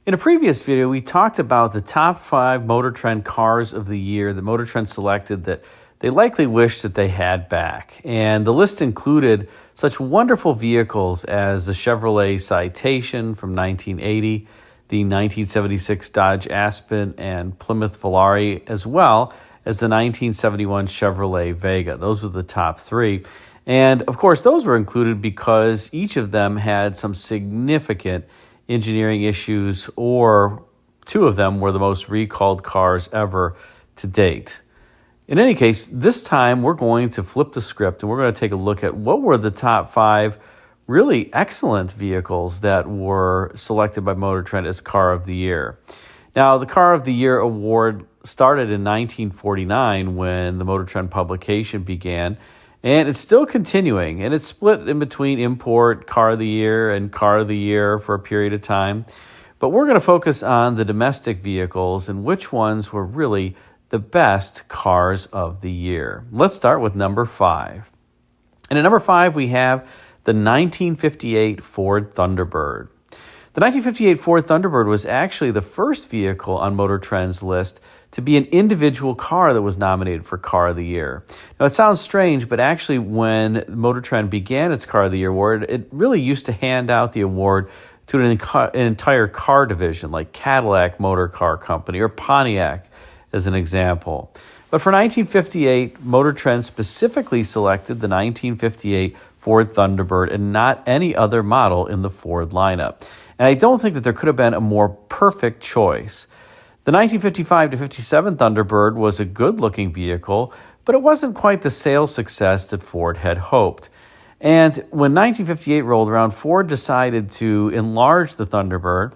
In a previous video, we talked about the top 5 Motor Trend cars of the year that Motor Trend selected that they likely wished that they had back. And the list included such wonderful vehicles as the Chevrolet Citation from 1980, the 1976 Dodge Aspen and Plymouth Volare, as well as the 1971 Chevrolet Vega. Those were the top 3. And of course, those were included because each of them had some significant engineering issues, or 2 of them were the most recalled cars ever to date. In any case, this time we're going to flip the script and we're going to take a look at what were the top 5 really excellent vehicles that were selected by Motor Trend as Car of the Year. Now, the Car of the Year award started in 1949 when the Motor Trend publication began, and it's still continuing, and it's split in between Import Car of the Year and Car of the Year for a period of time. But we're going to focus on the domestic vehicles and which ones were really the best cars of the year. Let's start with number 5. And at number 5, we have the 1958 Ford Thunderbird. The 1958 Ford Thunderbird was actually the first vehicle on Motor Trend's list to be an individual car that was nominated for Car of the Year. Now, it sounds strange, but actually when Motor Trend began its Car of the Year award, it really used to hand out the award to an entire car division like Cadillac Motor Car Company or Pontiac as an example. But for 1958, Motor Trend specifically selected the 1958 Ford Thunderbird and not any other model in the Ford lineup. And I don't think that there could have been a more perfect choice. The 1955 to 57 Thunderbird was a good-looking vehicle, but it wasn't quite the sales success that Ford had hoped. And when 1958 rolled around, Ford decided to enlarge the Thunderbird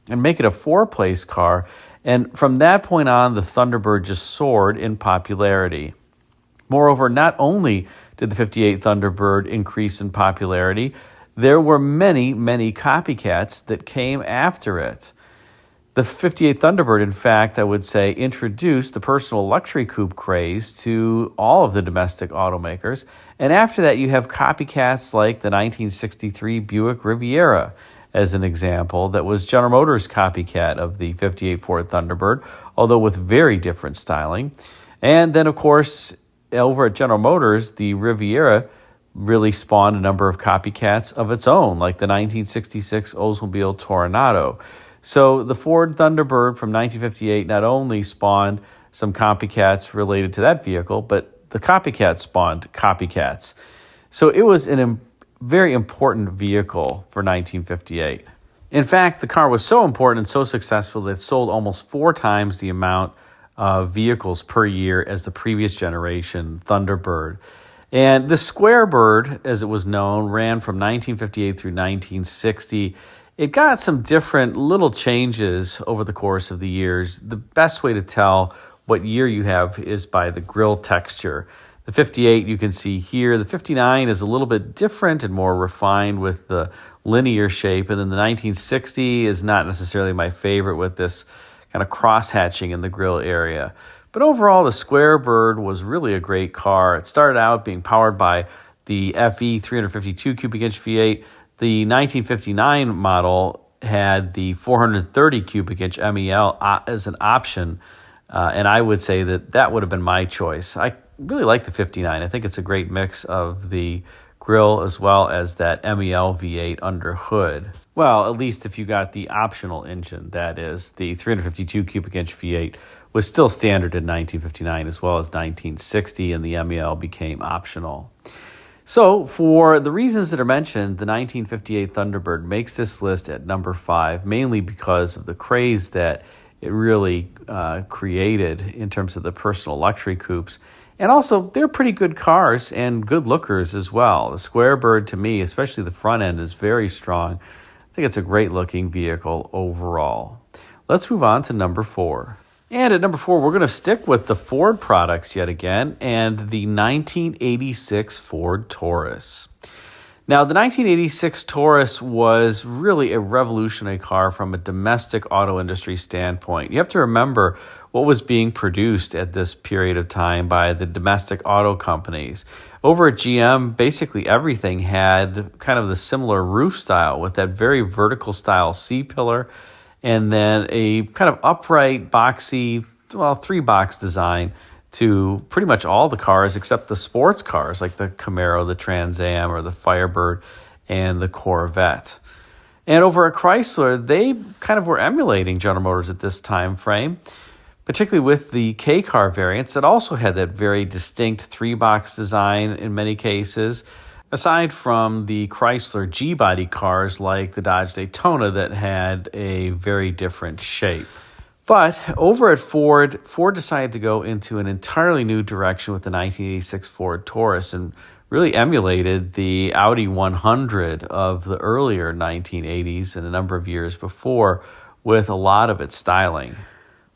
and make it a 4-place car. And from that point on, the Thunderbird just soared in popularity. Moreover, not only did the 58 Thunderbird increase in popularity, there were many, many copycats that came after it. The 58 Thunderbird, in fact, I would say, introduced the personal luxury coupe craze to all of the domestic automakers. And after that, you have copycats like the 1963 Buick Riviera, as an example, that was General Motors' copycat of the 58 Ford Thunderbird, although with very different styling. And then, of course, over at General Motors, the Riviera really spawned a number of copycats of its own, like the 1966 Oldsmobile Toronado. So the Ford Thunderbird from 1958 not only spawned some copycats related to that vehicle, but the copycats spawned copycats. So it was a very important vehicle for 1958. In fact, the car was so important and so successful that it sold almost 4 times the amount of vehicles per year as the previous generation Thunderbird. And the Squarebird, as it was known, ran from 1958 through 1960. It got some different little changes over the course of the years. The best way to tell what year you have is by the grille texture. The 58 you can see here. The 59 is a little bit different and more refined with the linear shape. And then the 1960 is not necessarily my favorite with this kind of cross-hatching in the grille area. But overall, the Squarebird was really a great car. It started out being powered by the FE 352 cubic inch V8. The 1959 model had the 430 cubic inch MEL as an option. And I would say that would have been my choice. I really like the 59. I think it's a great mix of the grille as well as that MEL V8 under hood. Well, at least if you got the optional engine, that is, the 352 cubic inch V8 was still standard in 1959 as well as 1960, and the MEL became optional. So for the reasons that are mentioned, the 1958 Thunderbird makes this list at number 5, mainly because of the craze that it really created in terms of the personal luxury coupes. And also, they're pretty good cars and good lookers as well. The Squarebird, to me, especially the front end, is very strong. I think it's a great looking vehicle overall. Let's move on to number 4. And at number 4, we're going to stick with the Ford products yet again, and the 1986 Ford Taurus. Now, the 1986 Taurus was really a revolutionary car from a domestic auto industry standpoint. You have to remember what was being produced at this period of time by the domestic auto companies. Over at GM, basically everything had kind of the similar roof style with that very vertical style C-pillar and then a kind of upright, boxy, well, 3-box design to pretty much all the cars except the sports cars like the Camaro, the Trans Am, or the Firebird, and the Corvette. And over at Chrysler, they kind of were emulating General Motors at this time frame, particularly with the K-car variants that also had that very distinct 3-box design in many cases, aside from the Chrysler G-body cars like the Dodge Daytona that had a very different shape. But over at Ford decided to go into an entirely new direction with the 1986 Ford Taurus and really emulated the Audi 100 of the earlier 1980s and a number of years before with a lot of its styling.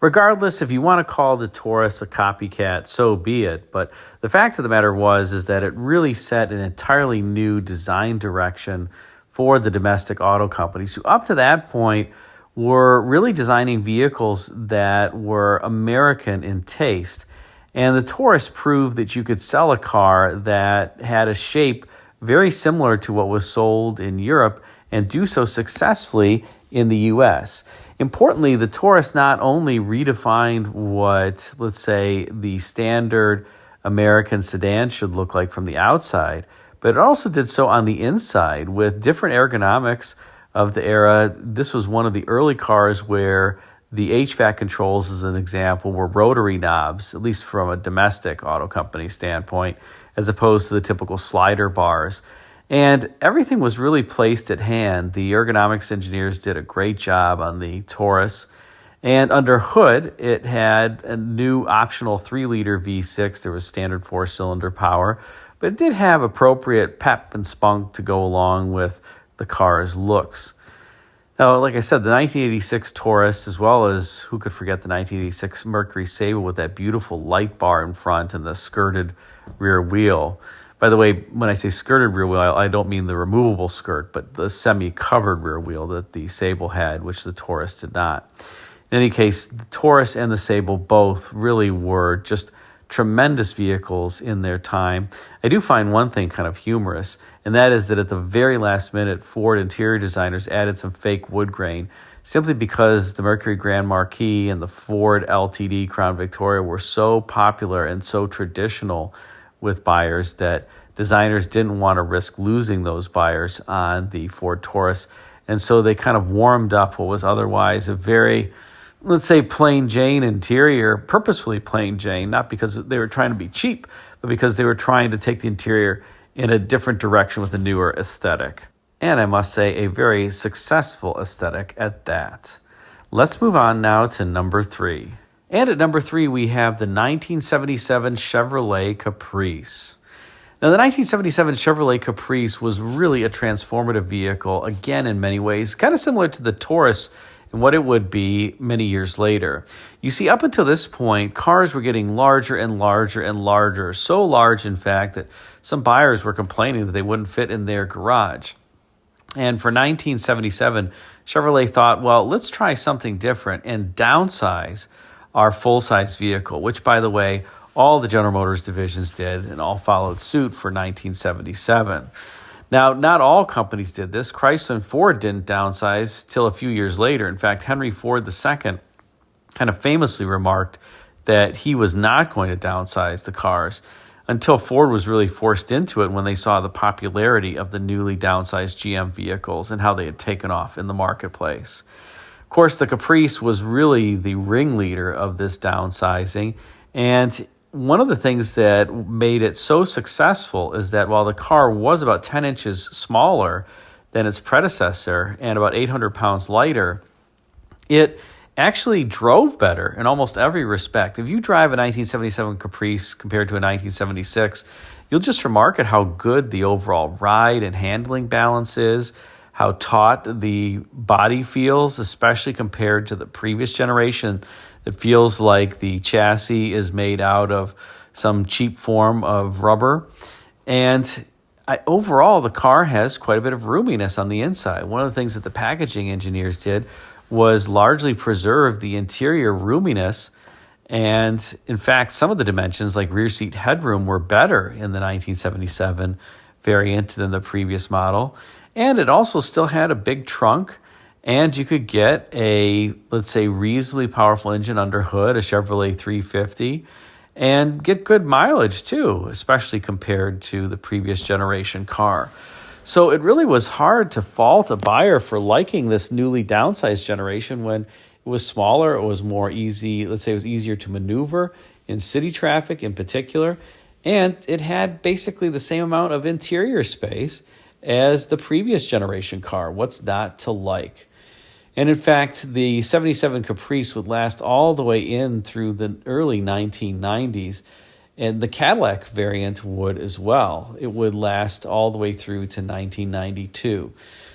Regardless, if you want to call the Taurus a copycat, so be it. But the fact of the matter is that it really set an entirely new design direction for the domestic auto companies who up to that point were really designing vehicles that were American in taste. And the Taurus proved that you could sell a car that had a shape very similar to what was sold in Europe and do so successfully in the U.S. Importantly, the Taurus not only redefined what, let's say, the standard American sedan should look like from the outside, but it also did so on the inside with different ergonomics of the era. This was one of the early cars where the HVAC controls, as an example, were rotary knobs, at least from a domestic auto company standpoint, as opposed to the typical slider bars. And everything was really placed at hand. The ergonomics engineers did a great job on the Taurus. And under hood, it had a new optional 3-liter V6. There was standard 4-cylinder power, but it did have appropriate pep and spunk to go along with the car's looks. Now, like I said, the 1986 Taurus, as well as, who could forget the 1986 Mercury Sable with that beautiful light bar in front and the skirted rear wheel. By the way, when I say skirted rear wheel, I don't mean the removable skirt, but the semi-covered rear wheel that the Sable had, which the Taurus did not. In any case, the Taurus and the Sable both really were just tremendous vehicles in their time. I do find one thing kind of humorous, and that is that at the very last minute, Ford interior designers added some fake wood grain simply because the Mercury Grand Marquis and the Ford LTD Crown Victoria were so popular and so traditional with buyers that designers didn't want to risk losing those buyers on the Ford Taurus. And so they kind of warmed up what was otherwise a very, let's say, plain Jane interior, purposefully plain Jane, not because they were trying to be cheap, but because they were trying to take the interior in a different direction with a newer aesthetic. And I must say, a very successful aesthetic at that. Let's move on now to number 3. And at number 3, we have the 1977 Chevrolet Caprice. Now, the 1977 Chevrolet Caprice was really a transformative vehicle, again, in many ways, kind of similar to the Taurus and what it would be many years later. You see, up until this point, cars were getting larger and larger and larger, so large, in fact, that some buyers were complaining that they wouldn't fit in their garage. And for 1977, Chevrolet thought, well, let's try something different and downsize our full-size vehicle, which, by the way, all the General Motors divisions did and all followed suit for 1977. Now, not all companies did this. Chrysler and Ford didn't downsize till a few years later. In fact, Henry Ford II kind of famously remarked that he was not going to downsize the cars until Ford was really forced into it when they saw the popularity of the newly downsized GM vehicles and how they had taken off in the marketplace. Of course, the Caprice was really the ringleader of this downsizing, and one of the things that made it so successful is that while the car was about 10 inches smaller than its predecessor and about 800 pounds lighter, it actually drove better in almost every respect. If you drive a 1977 Caprice compared to a 1976, you'll just remark at how good the overall ride and handling balance is, how taut the body feels, especially compared to the previous generation. It feels like the chassis is made out of some cheap form of rubber. And overall, the car has quite a bit of roominess on the inside. One of the things that the packaging engineers did was largely preserve the interior roominess. And in fact, some of the dimensions like rear seat headroom were better in the 1977 variant than the previous model. And it also still had a big trunk And you could get a, let's say, reasonably powerful engine under hood, a Chevrolet 350, and get good mileage too, especially compared to the previous generation car. So it really was hard to fault a buyer for liking this newly downsized generation when it was smaller, it was more easy, let's say it was easier to maneuver in city traffic in particular, and it had basically the same amount of interior space as the previous generation car. What's not to like? And in fact, the 77 Caprice would last all the way in through the early 1990s, and the Cadillac variant would as well. It would last all the way through to 1992.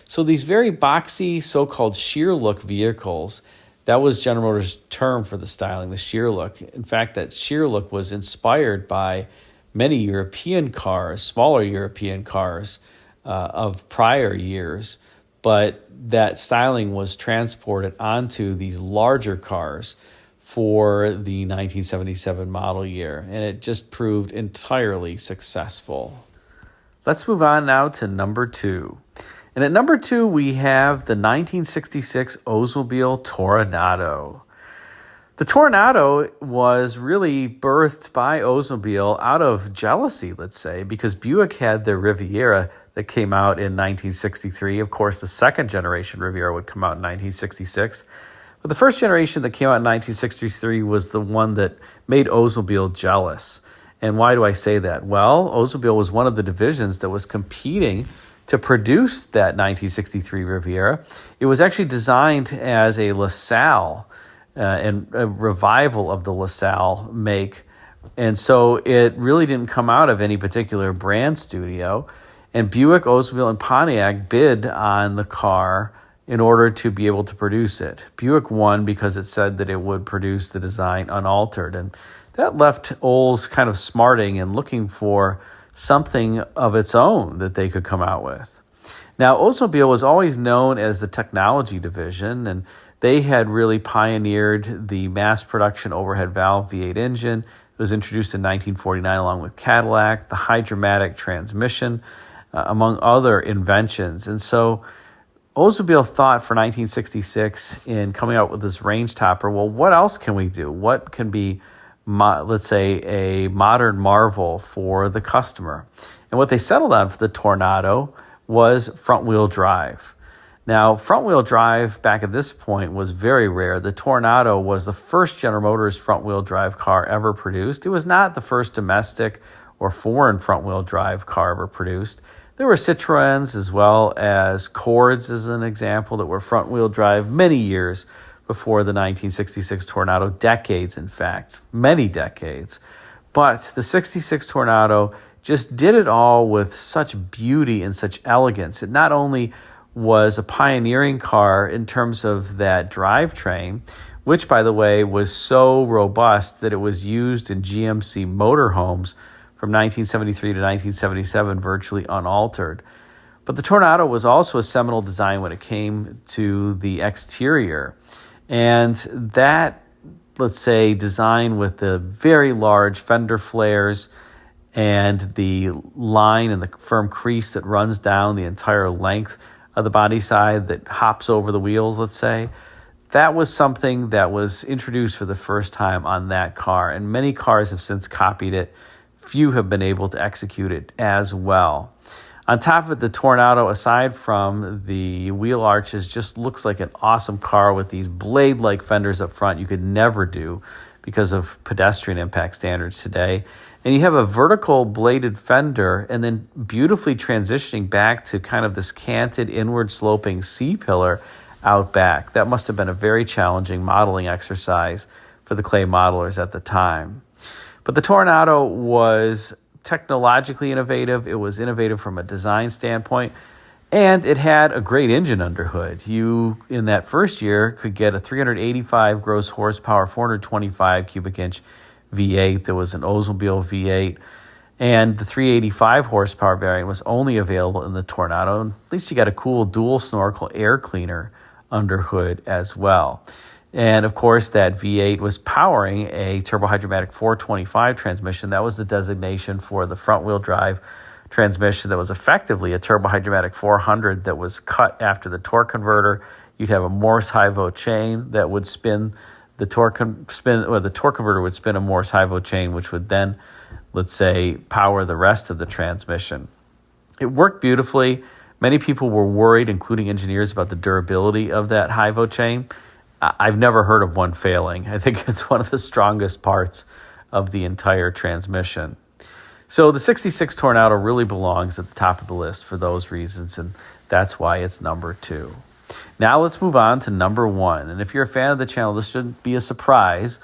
So these very boxy, so-called sheer look vehicles, that was General Motors' term for the styling, the sheer look. In fact, that sheer look was inspired by many European cars, smaller European cars of prior years, but that styling was transported onto these larger cars for the 1977 model year, and it just proved entirely successful. Let's move on now to number 2. And at number 2, we have the 1966 Oldsmobile Toronado. The Toronado was really birthed by Oldsmobile out of jealousy, let's say, because Buick had their Riviera that came out in 1963. Of course, the second generation Riviera would come out in 1966. But the first generation that came out in 1963 was the one that made Oldsmobile jealous. And why do I say that? Well, Oldsmobile was one of the divisions that was competing to produce that 1963 Riviera. It was actually designed as a LaSalle and a revival of the LaSalle make. And so it really didn't come out of any particular brand studio. And Buick, Oldsmobile, and Pontiac bid on the car in order to be able to produce it. Buick won because it said that it would produce the design unaltered. And that left Olds kind of smarting and looking for something of its own that they could come out with. Now, Oldsmobile was always known as the technology division, and they had really pioneered the mass production overhead valve V8 engine. It was introduced in 1949 along with Cadillac, the hydromatic transmission, among other inventions. And so Oldsmobile thought for 1966 in coming out with this range topper, well, what else can we do? What can be, let's say, a modern marvel for the customer? And what they settled on for the Toronado was front-wheel drive. Now, front-wheel drive back at this point was very rare. The Toronado was the first General Motors front-wheel drive car ever produced. It was not the first domestic or foreign front-wheel drive car ever produced. There were Citroens as well as Cords as an example that were front-wheel drive many years before the 1966 Toronado, decades in fact, many decades. But the 66 Toronado just did it all with such beauty and such elegance. It not only was a pioneering car in terms of that drivetrain, which, by the way, was so robust that it was used in GMC motorhomes from 1973 to 1977, virtually unaltered. But the Toronado was also a seminal design when it came to the exterior. And that, let's say, design with the very large fender flares and the line and the firm crease that runs down the entire length of the body side that hops over the wheels, let's say, that was something that was introduced for the first time on that car. And many cars have since copied it. Few have been able to execute it as well. On top of it, the Toronado, aside from the wheel arches, just looks like an awesome car with these blade-like fenders up front you could never do because of pedestrian impact standards today. And you have a vertical bladed fender and then beautifully transitioning back to kind of this canted inward sloping C-pillar out back. That must have been a very challenging modeling exercise for the clay modelers at the time. But the Toronado was technologically innovative. It was innovative from a design standpoint, and it had a great engine under hood. You, in that first year, could get a 385 gross horsepower, 425 cubic inch V8. There was an Oldsmobile V8, and the 385 horsepower variant was only available in the Toronado. At least you got a cool dual snorkel air cleaner under hood as well. And of course, that V8 was powering a turbohydromatic 425 transmission. That was the designation for the front-wheel drive transmission that was effectively a turbohydromatic 400 that was cut after the torque converter. You'd have a Morse high-volt chain that would spin the torque converter would spin a Morse high-volt chain, which would then, let's say, power the rest of the transmission. It worked beautifully. Many people were worried, including engineers, about the durability of that high-volt chain. I've never heard of one failing. I think it's one of the strongest parts of the entire transmission. So the 66 Tornado really belongs at the top of the list for those reasons, and that's why it's number 2. Now let's move on to number 1. And if you're a fan of the channel, this shouldn't be a surprise.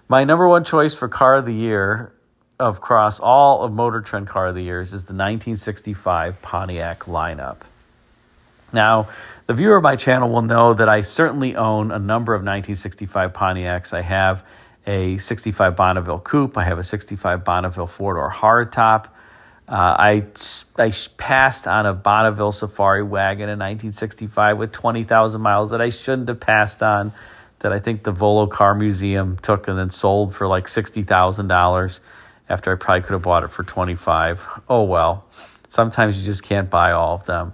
My number 1 choice for car of the year across all of Motor Trend car of the years is the 1965 Pontiac lineup. Now, the viewer of my channel will know that I certainly own a number of 1965 Pontiacs. I have a 65 Bonneville Coupe. I have a 65 Bonneville four-door hardtop. I passed on a Bonneville Safari wagon in 1965 with 20,000 miles that I shouldn't have passed on, that I think the Volo Car Museum took and then sold for like $60,000 after I probably could have bought it for $25,000. Oh well, sometimes you just can't buy all of them.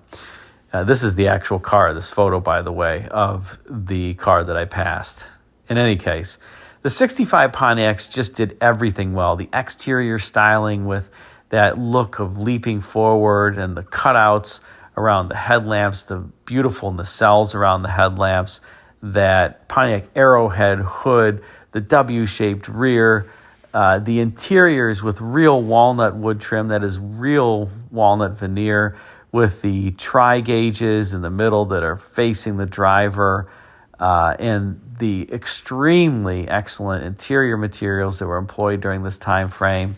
This is the actual car, this photo, by the way, of the car that I passed. In any case, the 65 Pontiacs just did everything well. The exterior styling with that look of leaping forward and the cutouts around the headlamps, the beautiful nacelles around the headlamps, that Pontiac arrowhead hood, the W-shaped rear, the interiors with real walnut wood trim, that is real walnut veneer, with the tri-gauges in the middle that are facing the driver, and the extremely excellent interior materials that were employed during this time frame.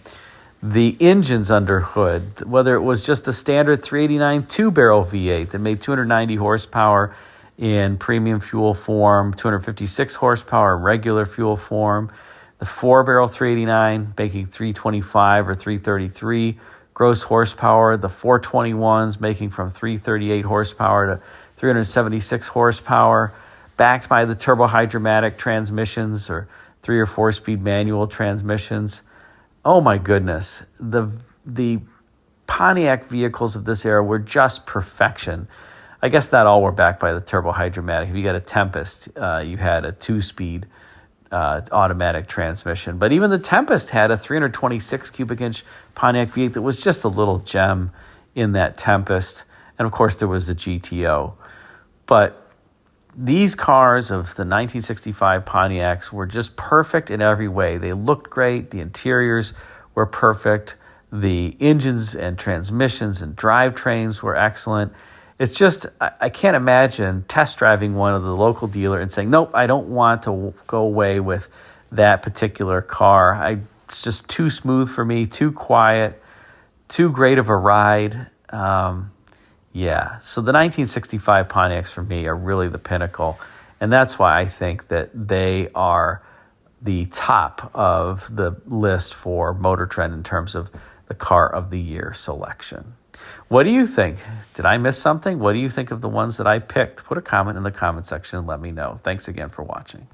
The engines under hood, whether it was just a standard 389 two-barrel V8 that made 290 horsepower in premium fuel form, 256 horsepower in regular fuel form, the four-barrel 389 making 325 or 333 gross horsepower, the 421s making from 338 horsepower to 376 horsepower, backed by the turbo-hydromatic transmissions or 3 or 4-speed manual transmissions. Oh my goodness, the Pontiac vehicles of this era were just perfection. I guess not all were backed by the turbo-hydromatic. If you got a Tempest, you had a 2-speed automatic transmission. But even the Tempest had a 326 cubic inch Pontiac V8 that was just a little gem in that Tempest. And of course there was the GTO. But these cars of the 1965 Pontiacs were just perfect in every way. They looked great. The interiors were perfect. The engines and transmissions and drivetrains were excellent. It's just, I can't imagine test driving one of the local dealer and saying, nope, I don't want to go away with that particular car. It's just too smooth for me, too quiet, too great of a ride. Yeah, so the 1965 Pontiacs for me are really the pinnacle. And that's why I think that they are the top of the list for Motor Trend in terms of the car of the year selection. What do you think? Did I miss something? What do you think of the ones that I picked? Put a comment in the comment section and let me know. Thanks again for watching.